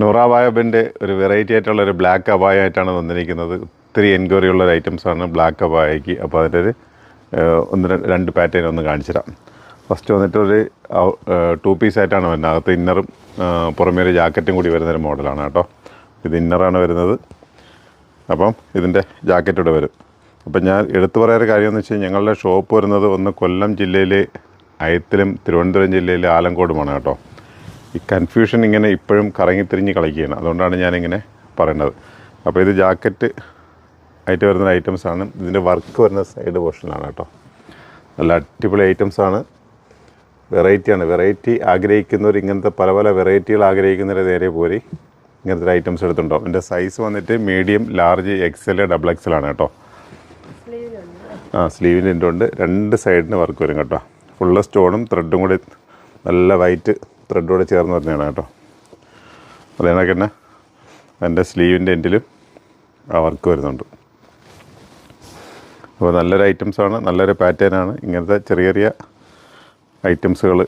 നൂറ അബായബിൻ്റെ ഒരു വെറൈറ്റി ആയിട്ടുള്ള ഒരു ബ്ലാക്ക് അബായ ആയിട്ടാണ് വന്നിരിക്കുന്നത്. ഒത്തിരി എൻക്വയറി ഉള്ള ഒരു ഐറ്റംസാണ് ബ്ലാക്ക് അബായയ്ക്ക്. അപ്പോൾ അതിൻ്റെ ഒരു രണ്ട് പാറ്റേൺ ഒന്ന് കാണിച്ചു തരാം. ഫസ്റ്റ് വന്നിട്ട് ഒരു 2 പീസ് ആയിട്ടാണ് വരുന്നത്. അകത്ത് ഇന്നറും പുറമേ ഒരു ജാക്കറ്റും കൂടി വരുന്നൊരു മോഡലാണ് കേട്ടോ. ഇത് ഇന്നറാണ് വരുന്നത്. അപ്പം ഇതിൻ്റെ ജാക്കറ്റോടെ വരും. അപ്പം ഞാൻ എടുത്തു പറയാൻ കാര്യം എന്ന് വെച്ച് കഴിഞ്ഞാൽ ഞങ്ങളുടെ ഷോപ്പ് വരുന്നത് ഒന്ന് കൊല്ലം ജില്ലയിലെ അയത്തിലും തിരുവനന്തപുരം ജില്ലയിലെ ആലങ്കോടുമാണ് കേട്ടോ. ഈ കൺഫ്യൂഷൻ ഇങ്ങനെ ഇപ്പോഴും കറങ്ങിത്തിരിഞ്ഞ് കളിക്കുകയാണ്. അതുകൊണ്ടാണ് ഞാനിങ്ങനെ പറയുന്നത്. അപ്പോൾ ഇത് ജാക്കറ്റ് ആയിട്ട് വരുന്ന ഐറ്റംസാണ്. ഇതിൻ്റെ വർക്ക് വരുന്ന സൈഡ് പോർഷനിലാണ് കേട്ടോ. നല്ല അടിപൊളി ഐറ്റംസാണ്. വെറൈറ്റിയാണ്. വെറൈറ്റി ആഗ്രഹിക്കുന്നവർ ഇങ്ങനത്തെ പല പല വെറൈറ്റികൾ ആഗ്രഹിക്കുന്നവരെ നേരെ പോരി ഇങ്ങനത്തെ ഐറ്റംസ് എടുത്തുണ്ടാവും. എൻ്റെ സൈസ് വന്നിട്ട് മീഡിയം, ലാർജ്, XL, XXL ആണ് കേട്ടോ. സ്ലീവിൻ്റെ ഉണ്ട്. 2 സൈഡിന് വർക്ക് വരും കേട്ടോ. ഫുള്ള് സ്റ്റോണും ത്രെഡും കൂടി നല്ല വൈറ്റ് ത്രെഡോടെ ചേർന്ന് വരുന്നതാണ് കേട്ടോ. അതേണക്ക് തന്നെ എൻ്റെ സ്ലീവിൻ്റെ എൻഡിലും ആ വർക്ക് വരുന്നുണ്ട്. അപ്പോൾ നല്ലൊരു ഐറ്റംസാണ്, നല്ലൊരു പാറ്റേണാണ്. ഇങ്ങനത്തെ ചെറിയ ചെറിയ ഐറ്റംസുകൾ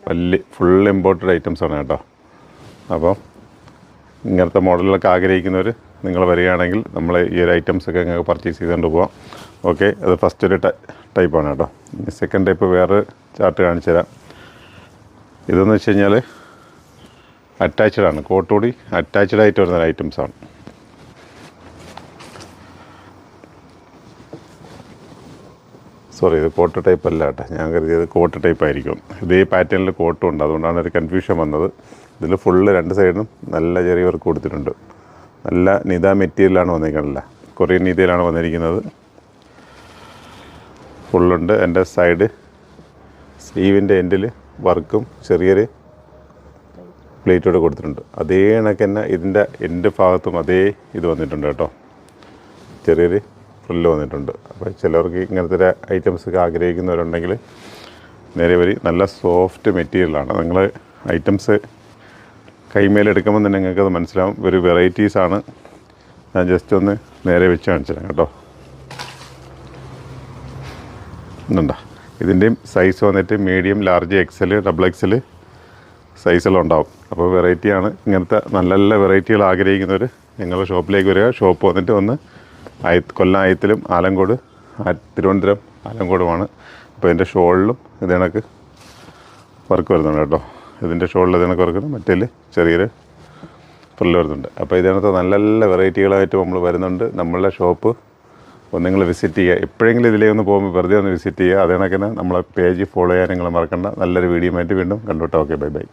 വലിയ ഫുൾ ഇമ്പോർട്ടഡ് ഐറ്റംസാണ് കേട്ടോ. അപ്പോൾ ഇങ്ങനത്തെ മോഡലുകളൊക്കെ ആഗ്രഹിക്കുന്നവർ നിങ്ങൾ വരികയാണെങ്കിൽ നമ്മൾ ഈ ഒരു ഐറ്റംസൊക്കെ നിങ്ങൾക്ക് പർച്ചേസ് ചെയ്തുകൊണ്ട് പോകാം. ഓക്കെ, അത് ഫസ്റ്റ് ഒരു ടൈപ്പാണ് കേട്ടോ. സെക്കൻഡ് ടൈപ്പ് വേറെ ചാർട്ട് കാണിച്ചു തരാം. ഇതെന്ന് വെച്ച് കഴിഞ്ഞാൽ അറ്റാച്ച്ഡാണ്. കോട്ടുകൂടി അറ്റാച്ച്ഡ് ആയിട്ട് വരുന്ന ഐറ്റംസാണ്. സോറി, ഇത് കോട്ട് ടൈപ്പ് അല്ല കേട്ടോ. ഞാൻ കരുതിയത് കോട്ട് ടൈപ്പ് ആയിരിക്കും. ഇതേ പാറ്റേണിൽ കോട്ടും ഉണ്ട്. അതുകൊണ്ടാണ് ഒരു കൺഫ്യൂഷൻ വന്നത്. ഇതിൽ ഫുള്ള് 2 സൈഡിനും നല്ല ചെറിയ വർക്ക് കൊടുത്തിട്ടുണ്ട്. നല്ല നിത മെറ്റീരിയലാണ് വന്നിരിക്കുന്നത്. കൊറിയൻ നിതയിലാണ് വന്നിരിക്കുന്നത്. ഫുള്ളുണ്ട്. എൻ്റെ സൈഡ് സ്ലീവിൻ്റെ എൻഡിൽ വർക്കും ചെറിയൊരു പ്ലേറ്റോടെ കൊടുത്തിട്ടുണ്ട്. അതേ കണക്ക് തന്നെ ഇതിൻ്റെ എൻഡ് ഭാഗത്തും അതേ ഇത് വന്നിട്ടുണ്ട് കേട്ടോ. ചെറിയൊരു ഫ്രില്ല് വന്നിട്ടുണ്ട്. അപ്പോൾ ചിലർക്ക് ഇങ്ങനത്തെ ഐറ്റംസൊക്കെ ആഗ്രഹിക്കുന്നവരുണ്ടെങ്കിൽ നേരെ വരി. നല്ല സോഫ്റ്റ് മെറ്റീരിയലാണ്. നിങ്ങൾ ഐറ്റംസ് കൈമേലെടുക്കുമ്പോൾ തന്നെ നിങ്ങൾക്കത് മനസ്സിലാവും. ഒരു വെറൈറ്റീസാണ്. ഞാൻ ജസ്റ്റ് ഒന്ന് നേരെ വെച്ച് കാണിച്ചു തരാം കേട്ടോ. ഇതുണ്ടോ? ഇതിൻ്റെയും സൈസ് വന്നിട്ട് മീഡിയം, ലാർജ്, XL, XXL സൈസെല്ലാം ഉണ്ടാവും. അപ്പോൾ വെറൈറ്റിയാണ്. ഇങ്ങനത്തെ നല്ല നല്ല വെറൈറ്റികൾ ആഗ്രഹിക്കുന്നവർ നിങ്ങളുടെ ഷോപ്പിലേക്ക് വരിക. ഷോപ്പ് വന്നിട്ട് ഒന്ന് കൊല്ലം അയത്തിലും ആലങ്കോട്, തിരുവനന്തപുരം ആലങ്കോടുമാണ്. അപ്പോൾ ഇതിൻ്റെ ഷോളിലും ഇത് കണക്ക് വർക്ക് വരുന്നുണ്ട് കേട്ടോ. ഇതിൻ്റെ ഷോളിൽ ഇത് കണക്ക് വർക്ക്, മറ്റേൽ ചെറിയൊരു ഫ്രില്ല് വരുന്നുണ്ട്. അപ്പോൾ ഇതിനകത്ത് നല്ല നല്ല വെറൈറ്റികളായിട്ട് നമ്മൾ വരുന്നുണ്ട്. നമ്മളുടെ ഷോപ്പ് ഒന്ന് നിങ്ങൾ വിസിറ്റ് ചെയ്യുക. എപ്പോഴെങ്കിലും ഇതിലേ ഒന്ന് പോകുമ്പോൾ വെറുതെ ഒന്ന് വിസിറ്റ് ചെയ്യുക. അതേ കണക്കിന് നമ്മളെ പേജ് ഫോളോ ചെയ്യാൻ നിങ്ങൾ മറക്കണ്ട. നല്ലൊരു വീഡിയോ ആയിട്ട് വീണ്ടും കണ്ടുവിട്ടോ. Okay, bye bye.